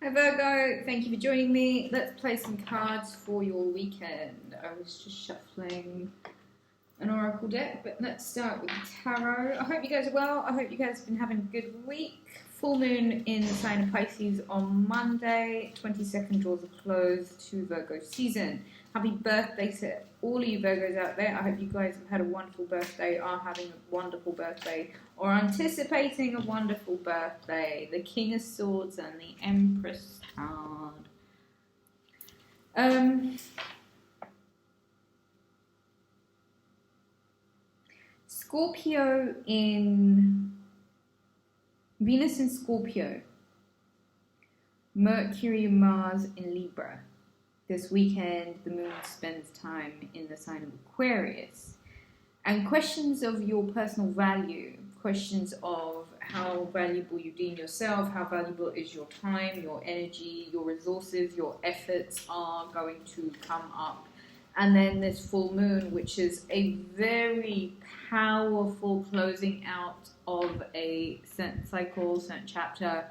Hi Virgo, thank you for joining me. Let's play some cards for your weekend. I was just shuffling an oracle deck, but let's start with the tarot. I hope you guys are well. I hope you guys have been having a good week. Full moon in the sign of Pisces on Monday. 22nd draws a close to Virgo season. Happy birthday to all of you Virgos out there. I hope you guys have had a wonderful birthday, are having a wonderful birthday, or anticipating a wonderful birthday. The King of Swords and the Empress card. Scorpio in Venus in Scorpio, Mercury and Mars in Libra. This weekend, the moon spends time in the sign of Aquarius. And questions of your personal value, questions of how valuable you deem yourself, how valuable is your time, your energy, your resources, your efforts are going to come up. And then this full moon, which is a very powerful closing out of a certain cycle, certain chapter.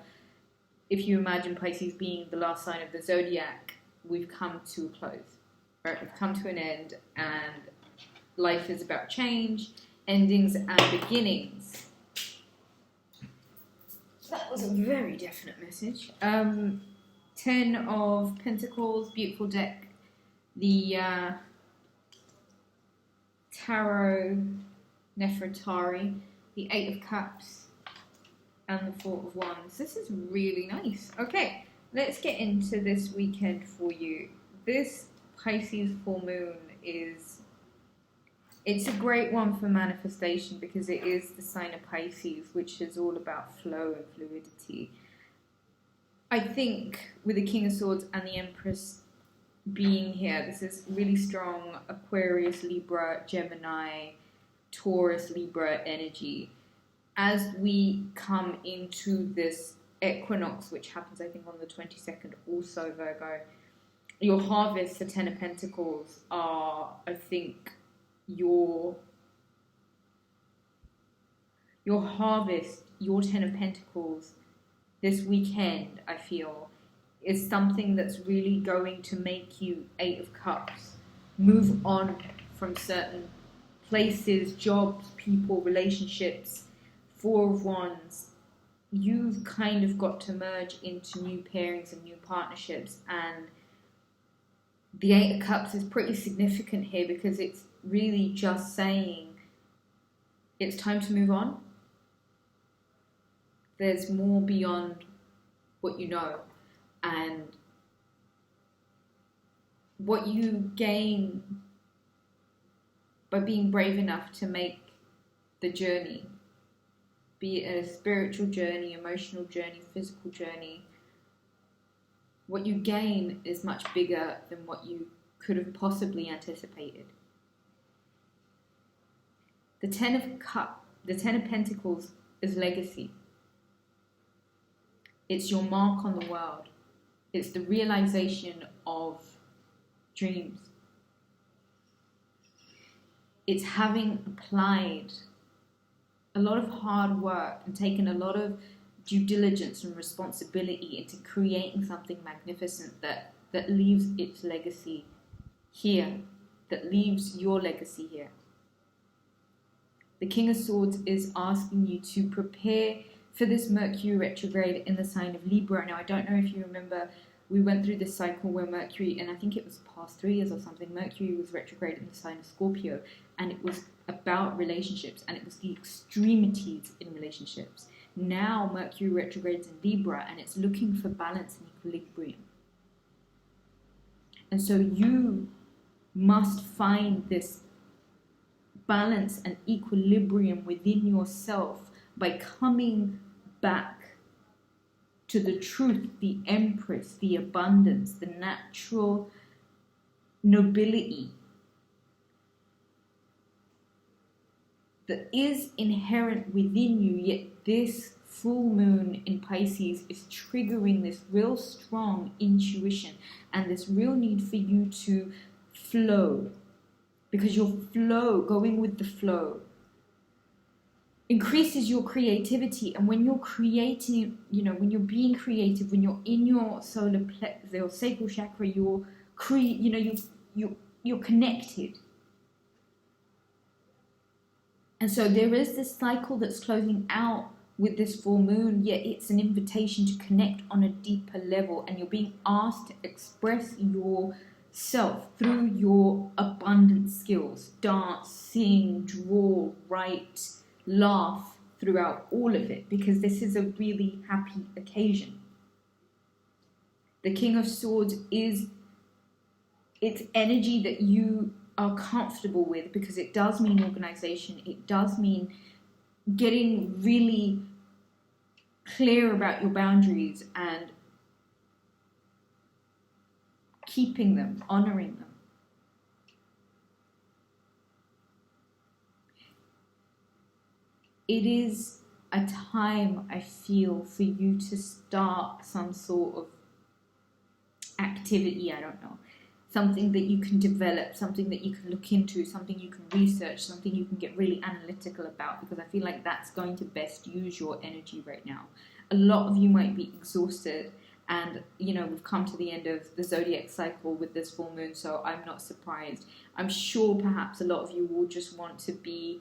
If you imagine Pisces being the last sign of the zodiac, we've come to a close, right? We've come to an end, and life is about change, endings and beginnings. That was a very definite message. 10 of Pentacles, beautiful deck. The Tarot Nefertari, the 8 of Cups, and the 4 of Wands. This is really nice. Okay, let's get into this weekend for you. This Pisces full moon it's a great one for manifestation because it is the sign of Pisces, which is all about flow and fluidity. I think with the King of Swords and the Empress being here, this is really strong Aquarius, Libra, Gemini, Taurus, Libra energy. As we come into this equinox, which happens I think on the 22nd also, Virgo, your harvest, the 10 of Pentacles, are I think your harvest, your 10 of Pentacles this weekend, I feel, is something that's really going to make you 8 of Cups move on from certain places, jobs, people, relationships. 4 of Wands, you've kind of got to merge into new pairings and new partnerships, and the 8 of Cups is pretty significant here because it's really just saying it's time to move on. There's more beyond what you know, and what you gain by being brave enough to make the journey, be it a spiritual journey, emotional journey, physical journey, what you gain is much bigger than what you could have possibly anticipated. The 10 of Pentacles is legacy. It's your mark on the world. It's the realization of dreams. It's having applied a lot of hard work and taken a lot of due diligence and responsibility into creating something magnificent that leaves its legacy here, that leaves your legacy here. The King of Swords is asking you to prepare for this Mercury retrograde in the sign of Libra. Now, I don't know if you remember, we went through this cycle where Mercury, and I think it was past 3 years or something, Mercury was retrograde in the sign of Scorpio, and it was about relationships, and it was the extremities in relationships. Now Mercury retrogrades in Libra, and it's looking for balance and equilibrium. And so you must find this balance and equilibrium within yourself by coming back to the truth, the Empress, the abundance, the natural nobility that is inherent within you, yet this full moon in Pisces is triggering this real strong intuition and this real need for you to flow, because your flow, going with the flow, increases your creativity. And when you're creating, you know, when you're being creative, when you're in your your sacral chakra, you're you're connected. And so there is this cycle that's closing out with this full moon, yet it's an invitation to connect on a deeper level, and you're being asked to express yourself through your abundant skills: dance, sing, draw, write, laugh, throughout all of it, because this is a really happy occasion. The King of Swords is, it's energy that you are comfortable with, because it does mean organization. It does mean getting really clear about your boundaries and keeping them, honoring them. It is a time, I feel, for you to start some sort of activity, I don't know, something that you can develop, something that you can look into, something you can research, something you can get really analytical about, because I feel like that's going to best use your energy right now. A lot of you might be exhausted, and you know, we've come to the end of the zodiac cycle with this full moon, so I'm not surprised. I'm sure perhaps a lot of you will just want to be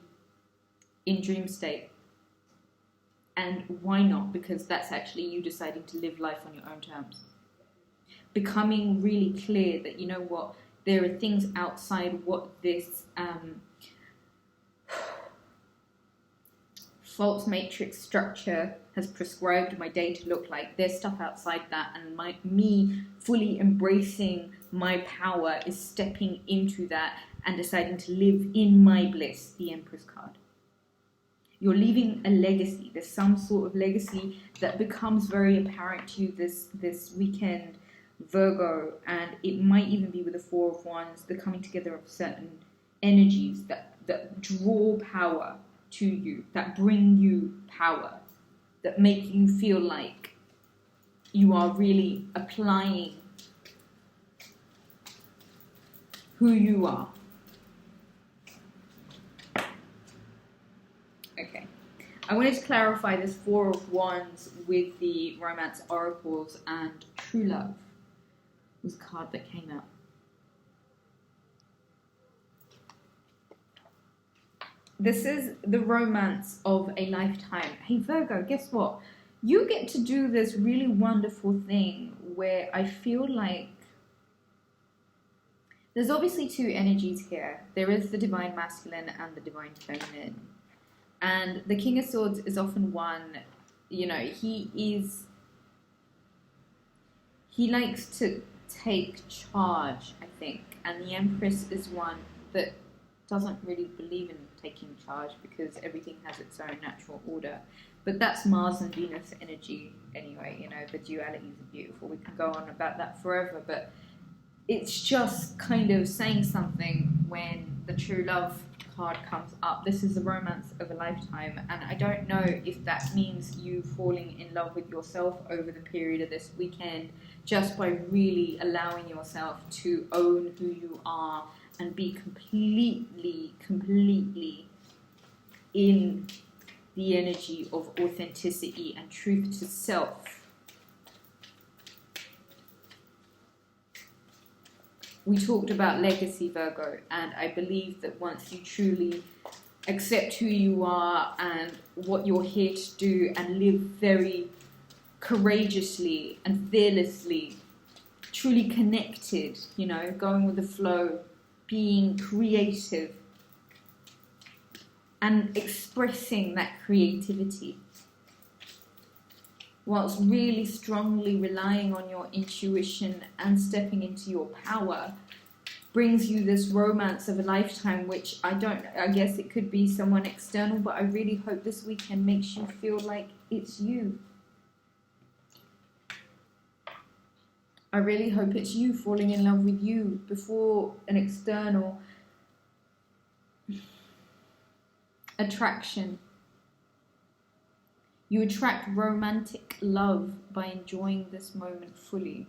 in dream state. And why not? Because that's actually you deciding to live life on your own terms. Becoming really clear that, you know what, there are things outside what this false matrix structure has prescribed my day to look like. There's stuff outside that, and me fully embracing my power is stepping into that and deciding to live in my bliss. The Empress card. You're leaving a legacy. There's some sort of legacy that becomes very apparent to you this weekend, Virgo, and it might even be with the Four of Wands, the coming together of certain energies that draw power to you, that bring you power, that make you feel like you are really applying who you are. Okay, I wanted to clarify this Four of Wands with the Romance Oracles, and True Love was a card that came out. This is the romance of a lifetime. Hey Virgo, guess what? You get to do this really wonderful thing where I feel like there's obviously two energies here. There is the divine masculine and the divine feminine. And the King of Swords is often one, you know, he likes to take charge, I think. And the Empress is one that doesn't really believe in taking charge, because everything has its own natural order. But that's Mars and Venus energy anyway, you know, the dualities are beautiful. We can go on about that forever, but it's just kind of saying something when the True Love card comes up. This is the romance of a lifetime, and I don't know if that means you falling in love with yourself over the period of this weekend, just by really allowing yourself to own who you are and be completely in the energy of authenticity and truth to self. We talked about legacy, Virgo, and I believe that once you truly accept who you are and what you're here to do, and live very courageously and fearlessly, truly connected, you know, going with the flow, being creative and expressing that creativity, whilst really strongly relying on your intuition and stepping into your power, brings you this romance of a lifetime, which I guess it could be someone external, but I really hope this weekend makes you feel like it's you. I really hope it's you falling in love with you before an external attraction. You attract romantic love by enjoying this moment fully.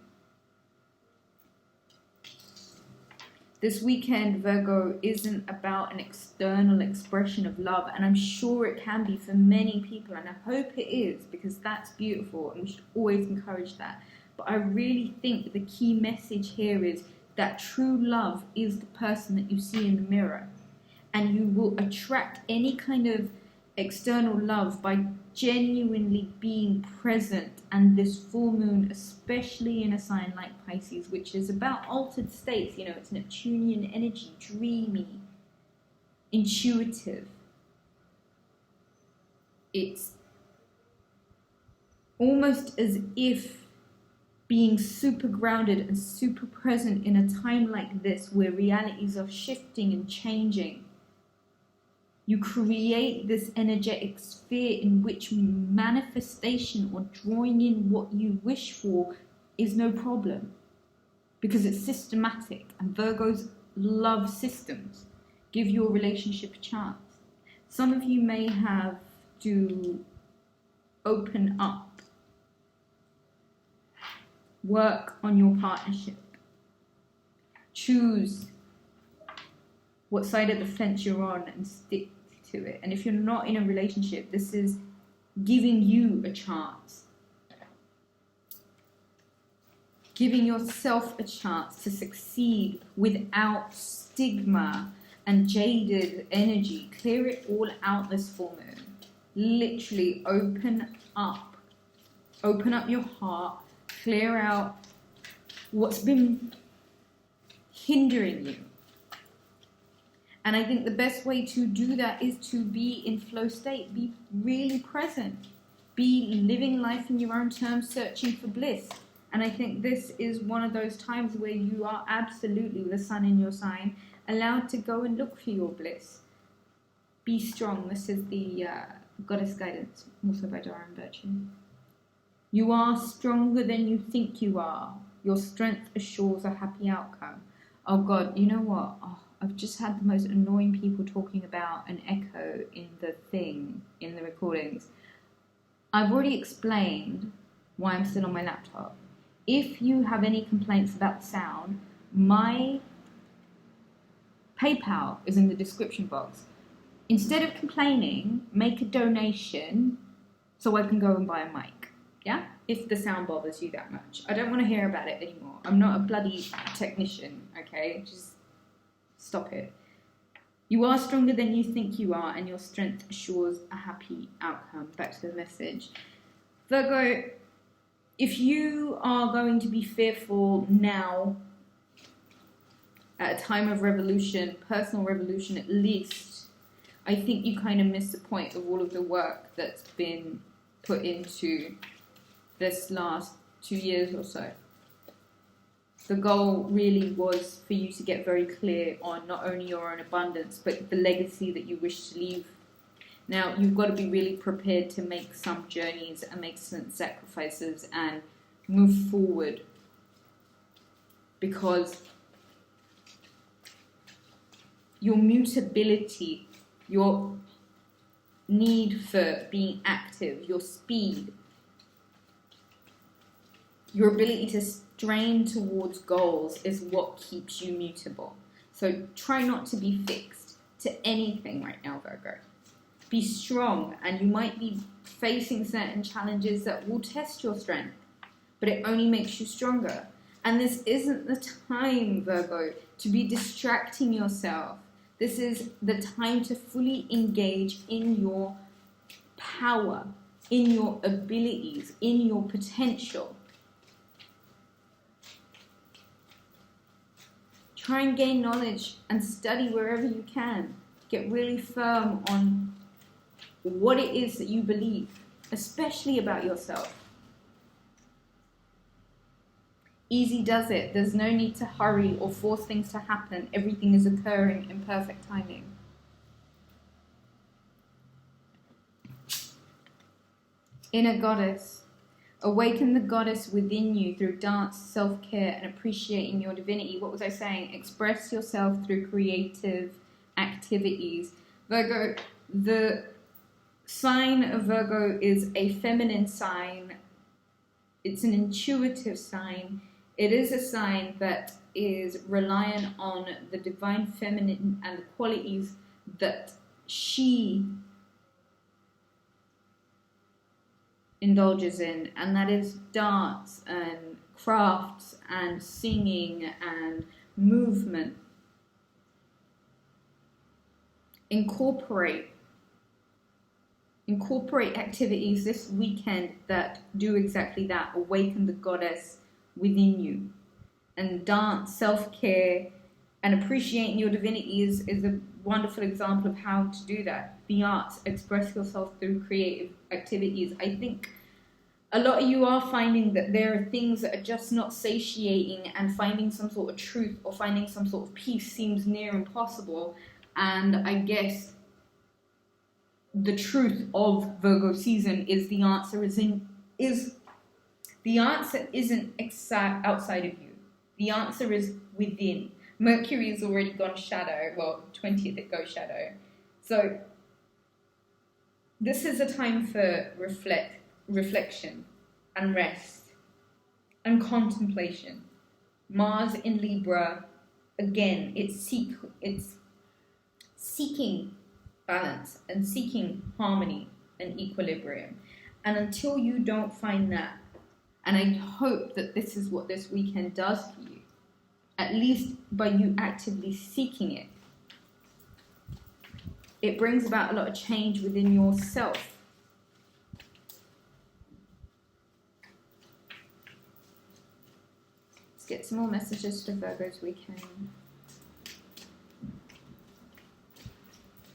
This weekend, Virgo, isn't about an external expression of love, and I'm sure it can be for many people, and I hope it is, because that's beautiful, and we should always encourage that. But I really think the key message here is that true love is the person that you see in the mirror, and you will attract any kind of external love by genuinely being present. And this full moon, especially in a sign like Pisces, which is about altered states, you know, it's Neptunian energy, dreamy, intuitive. It's almost as if being super grounded and super present in a time like this, where realities are shifting and changing, you create this energetic sphere in which manifestation or drawing in what you wish for is no problem, because it's systematic, and Virgos love systems. Give your relationship a chance. Some of you may have to open up, work on your partnership, choose what side of the fence you're on and stick to it. And if you're not in a relationship, this is giving you a chance, giving yourself a chance to succeed without stigma and jaded energy. Clear it all out this full moon. Literally open up your heart, clear out what's been hindering you. And I think the best way to do that is to be in flow state, be really present, be living life in your own terms, searching for bliss. And I think this is one of those times where you are absolutely, with the sun in your sign, allowed to go and look for your bliss. Be strong. This is the Goddess Guidance, also by Dora and Virtue. You are stronger than you think you are. Your strength assures a happy outcome. Oh God, you know what? Oh, I've just had the most annoying people talking about an echo in the recordings. I've already explained why I'm still on my laptop. If you have any complaints about the sound, my PayPal is in the description box. Instead of complaining, make a donation so I can go and buy a mic. Yeah? If the sound bothers you that much. I don't want to hear about it anymore. I'm not a bloody technician, okay? Just stop it. You are stronger than you think you are, and your strength assures a happy outcome. Back to the message. Virgo, if you are going to be fearful now, at a time of revolution, personal revolution at least, I think you kind of miss the point of all of the work that's been put into this last 2 years or so. The goal really was for you to get very clear on not only your own abundance, but the legacy that you wish to leave. Now, you've got to be really prepared to make some journeys and make some sacrifices and move forward, because your mutability, your need for being active, your speed, your ability to strain towards goals is what keeps you mutable. So try not to be fixed to anything right now, Virgo. Be strong, and you might be facing certain challenges that will test your strength, but it only makes you stronger. And this isn't the time, Virgo, to be distracting yourself. This is the time to fully engage in your power, in your abilities, in your potential. Try and gain knowledge and study wherever you can. Get really firm on what it is that you believe, especially about yourself. Easy does it. There's no need to hurry or force things to happen. Everything is occurring in perfect timing. Inner goddess. Awaken the goddess within you through dance, self-care, and appreciating your divinity. What was I saying? Express yourself through creative activities. Virgo, the sign of Virgo is a feminine sign. It's an intuitive sign. It is a sign that is reliant on the divine feminine and the qualities that she indulges in, and that is dance and crafts and singing and movement. Incorporate activities this weekend that do exactly that. Awaken the goddess within you. And dance, self-care, and appreciating your divinity is a wonderful example of how to do that. The arts, express yourself through creative activities. I think a lot of you are finding that there are things that are just not satiating, and finding some sort of truth or finding some sort of peace seems near impossible. And I guess the truth of Virgo season is the answer isn't outside of you. The answer is within. Mercury has already gone shadow. Well, 20th it goes shadow. So this is a time for reflection and rest and contemplation. Mars in Libra, again, it's seeking balance and seeking harmony and equilibrium. And until you don't find that, and I hope that this is what this weekend does for you, at least by you actively seeking it, it brings about a lot of change within yourself. Let's get some more messages for Virgo's weekend.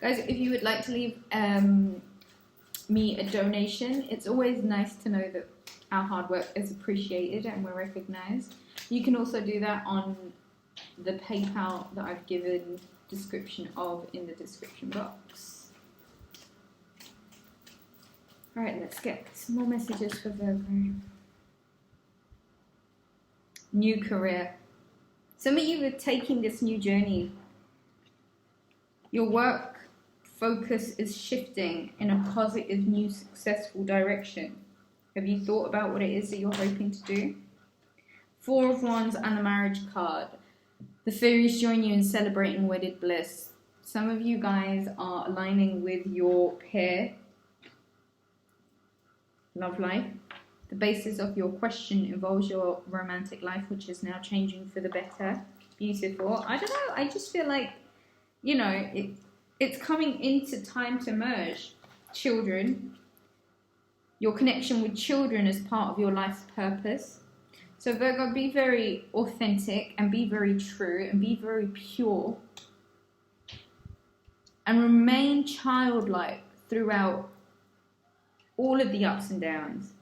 Guys, if you would like to leave me a donation, it's always nice to know that our hard work is appreciated and we're recognized. You can also do that on the PayPal that I've given description of in the description box. All right, let's get some more messages for Virgo. New career. Some of you are taking this new journey. Your work focus is shifting in a positive, new, successful direction. Have you thought about what it is that you're hoping to do? Four of Wands and the marriage card. The fairies join you in celebrating wedded bliss. Some of you guys are aligning with your pair love life. The basis of your question involves your romantic life, which is now changing for the better. Beautiful. I don't know. I just feel like, you know, it's coming into time to merge. Children. Your connection with children is part of your life's purpose. So Virgo, be very authentic and be very true and be very pure. And remain childlike throughout all of the ups and downs.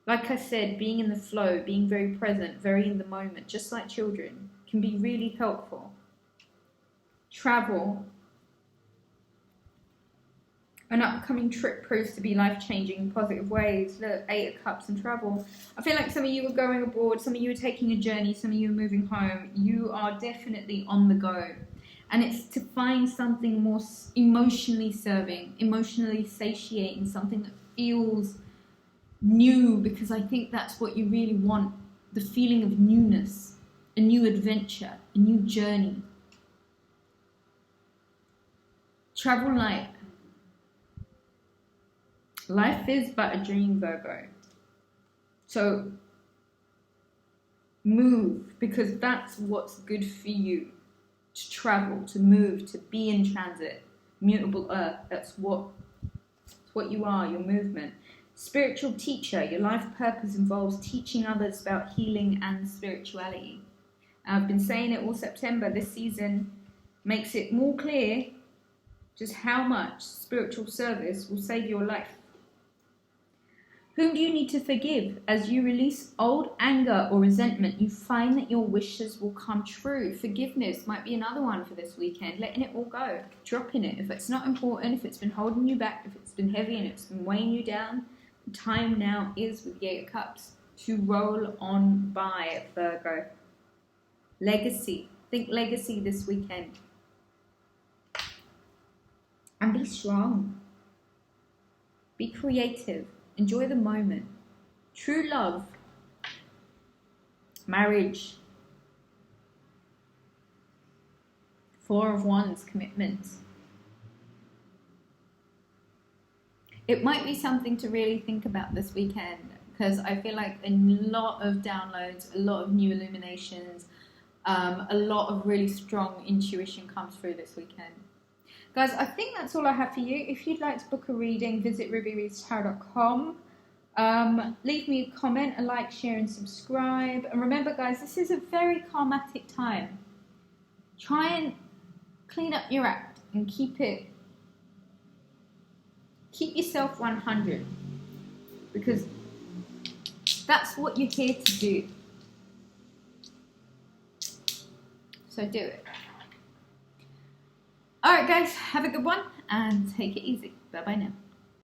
Like I said, being in the flow, being very present, very in the moment, just like children, can be really helpful. Travel. An upcoming trip proves to be life-changing in positive ways. Look, 8 of Cups and travel. I feel like some of you are going abroad, some of you are taking a journey, some of you are moving home. You are definitely on the go. And it's to find something more emotionally serving, emotionally satiating, something that feels new, because I think that's what you really want. The feeling of newness, a new adventure, a new journey. Travel light. Life is but a dream, Virgo. So move, because that's what's good for you. To travel, to move, to be in transit. Mutable earth, that's what you are, your movement. Spiritual teacher, your life purpose involves teaching others about healing and spirituality. I've been saying it all September. This season makes it more clear just how much spiritual service will save your life. Whom do you need to forgive? As you release old anger or resentment, you find that your wishes will come true. Forgiveness might be another one for this weekend. Letting it all go. Dropping it. If it's not important, if it's been holding you back, if it's been heavy and it's been weighing you down, the time now is, with the 8 of Cups, to roll on by, Virgo. Legacy. Think legacy this weekend. And be strong. Be creative. Enjoy the moment. True love marriage. Four of Wands, commitment. It might be something to really think about this weekend, because I feel like a lot of downloads, a lot of new illuminations, a lot of really strong intuition comes through this weekend. Guys, I think that's all I have for you. If you'd like to book a reading, visit rubyreadstarot.com. Leave me a comment, a like, share and subscribe. And remember guys, this is a very karmatic time. Try and clean up your act and keep yourself 100, because that's what you're here to do. So do it. Alright guys, have a good one and take it easy. Bye bye now.